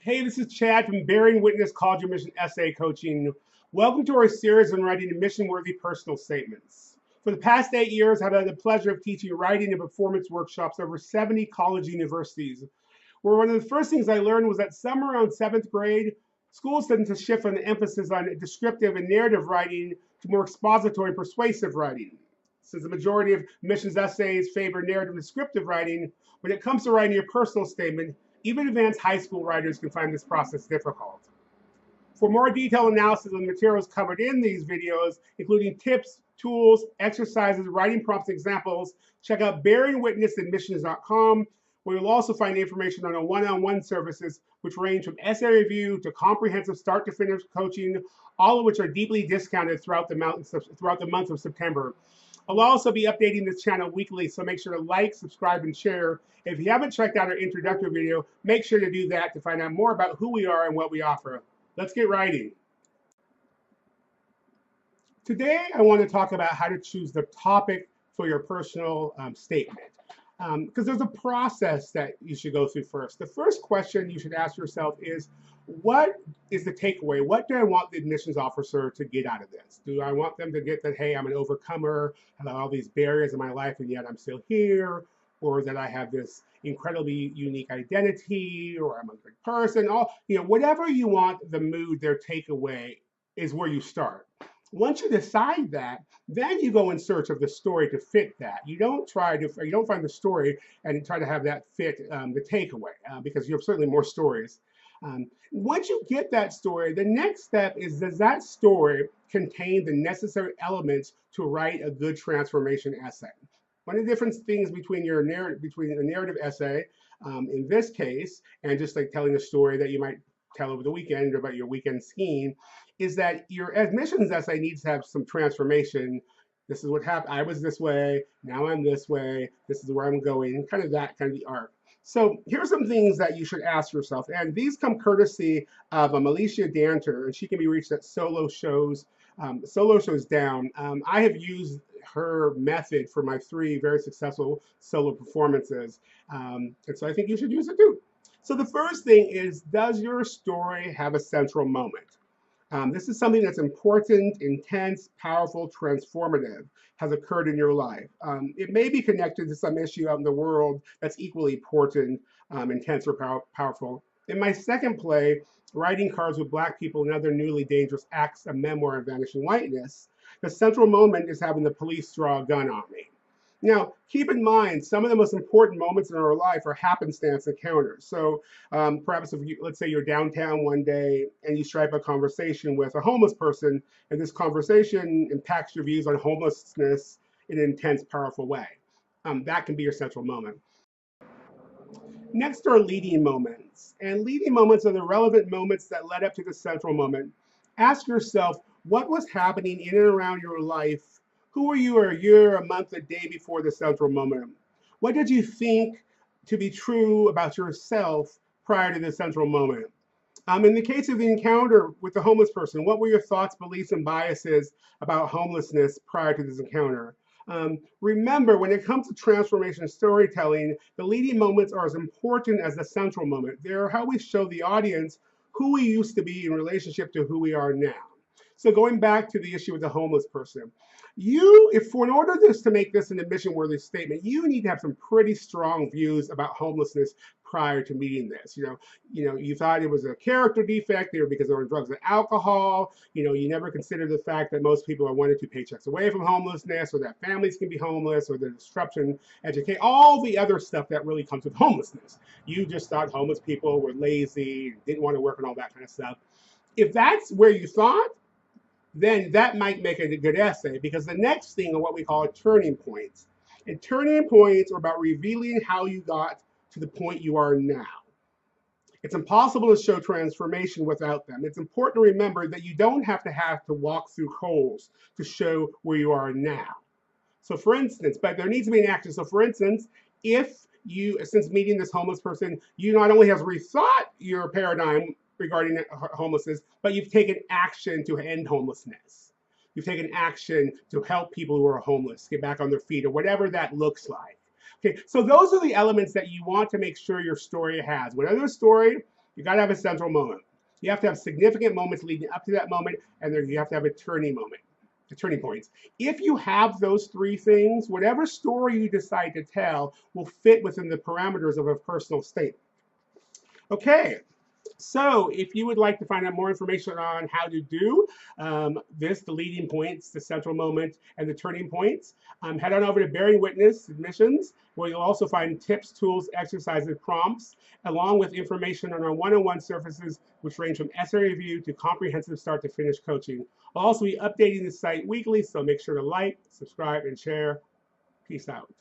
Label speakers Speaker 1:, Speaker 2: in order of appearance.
Speaker 1: Hey, this is Chad from Bearing Witness College of Mission Essay Coaching. Welcome to our series on writing mission-worthy personal statements. For the past 8 years, I've had the pleasure of teaching writing and performance workshops over 70 college universities, where one of the first things I learned was that somewhere around 7th grade, schools tend to shift from the emphasis on descriptive and narrative writing to more expository and persuasive writing. Since the majority of missions essays favor narrative and descriptive writing, when it comes to writing your personal statement, even advanced high school writers can find this process difficult. For more detailed analysis of the materials covered in these videos, including tips, tools, exercises, writing prompts, and examples, check out bearingwitnessadmissions.com, where you'll also find information on our one-on-one services, which range from essay review to comprehensive start-to-finish coaching, all of which are deeply discounted throughout the month of September. I'll also be updating this channel weekly, so make sure to like, subscribe, and share. If you haven't checked out our introductory video, make sure to do that to find out more about who we are and what we offer. Let's get writing. Today, I want to talk about how to choose the topic for your personal statement, because there's a process that you should go through first. The first question you should ask yourself is, what is the takeaway? What do I want the admissions officer to get out of this? Do I want them to get that, hey, I'm an overcomer, I have all these barriers in my life, and yet I'm still here? Or that I have this incredibly unique identity, or I'm a good person? Whatever you want the mood, their takeaway is where you start. Once you decide that, then you go in search of the story to fit that. You don't find the story and try to have that fit the takeaway, because you have certainly more stories. Once you get that story, the next step is, does that story contain the necessary elements to write a good transformation essay? One of the different things between a narrative essay, in this case, and just like telling a story that you might tell over the weekend about your weekend skiing, is that your admissions essay needs to have some transformation. This is what happened. I was this way. Now I'm this way. This is where I'm going. Kind of the arc. So here's some things that you should ask yourself, and these come courtesy of Alicia Danter, and she can be reached at Solo Shows Down. I have used her method for my 3 very successful solo performances, and so I think you should use it too. So the first thing is, does your story have a central moment? This is something that's important, intense, powerful, transformative, has occurred in your life. It may be connected to some issue out in the world that's equally important, intense, or powerful. In my second play, Writing Cards with Black People and Other Newly Dangerous Acts, a Memoir of Vanishing Whiteness, the central moment is having the police draw a gun on me. Now, keep in mind, some of the most important moments in our life are happenstance encounters. So perhaps let's say you're downtown one day and you strike a conversation with a homeless person, and this conversation impacts your views on homelessness in an intense, powerful way. That can be your central moment. Next are leading moments. And leading moments are the relevant moments that led up to the central moment. Ask yourself, what was happening in and around your life? Who were you a year, a month, a day before the central moment? What did you think to be true about yourself prior to the central moment? In the case of the encounter with the homeless person, what were your thoughts, beliefs, and biases about homelessness prior to this encounter? Remember, when it comes to transformation storytelling, the leading moments are as important as the central moment. They're how we show the audience who we used to be in relationship to who we are now. So going back to the issue with the homeless person, in order to make this an admission-worthy statement, you need to have some pretty strong views about homelessness prior to meeting this. You thought it was a character defect, or because they were on drugs and alcohol. You never considered the fact that most people are 1 or 2 paychecks away from homelessness, or that families can be homeless, or the disruption, educate, all the other stuff that really comes with homelessness. You just thought homeless people were lazy, didn't want to work, and all that kind of stuff. If that's where you thought, then that might make it a good essay, because the next thing are what we call turning points. And turning points are about revealing how you got to the point you are now. It's impossible to show transformation without them. It's important to remember that you don't have to walk through holes to show where you are now. So for instance, but there needs to be an action. So for instance, since meeting this homeless person, you not only have rethought your paradigm regarding homelessness, but you've taken action to end homelessness. You've taken action to help people who are homeless get back on their feet, or whatever that looks like. Okay, so those are the elements that you want to make sure your story has. Whatever story, You got to have a central moment. You have to have significant moments leading up to that moment, and then you have to have a turning moment, the turning points. If you have those three things, whatever story you decide to tell will fit within the parameters of a personal statement. Okay, so if you would like to find out more information on how to do this, the leading points, the central moment, and the turning points, head on over to Bearing Witness Submissions, where you'll also find tips, tools, exercises, prompts, along with information on our one-on-one services, which range from essay review to comprehensive start to finish coaching. I'll also be updating the site weekly, so make sure to like, subscribe, and share. Peace out.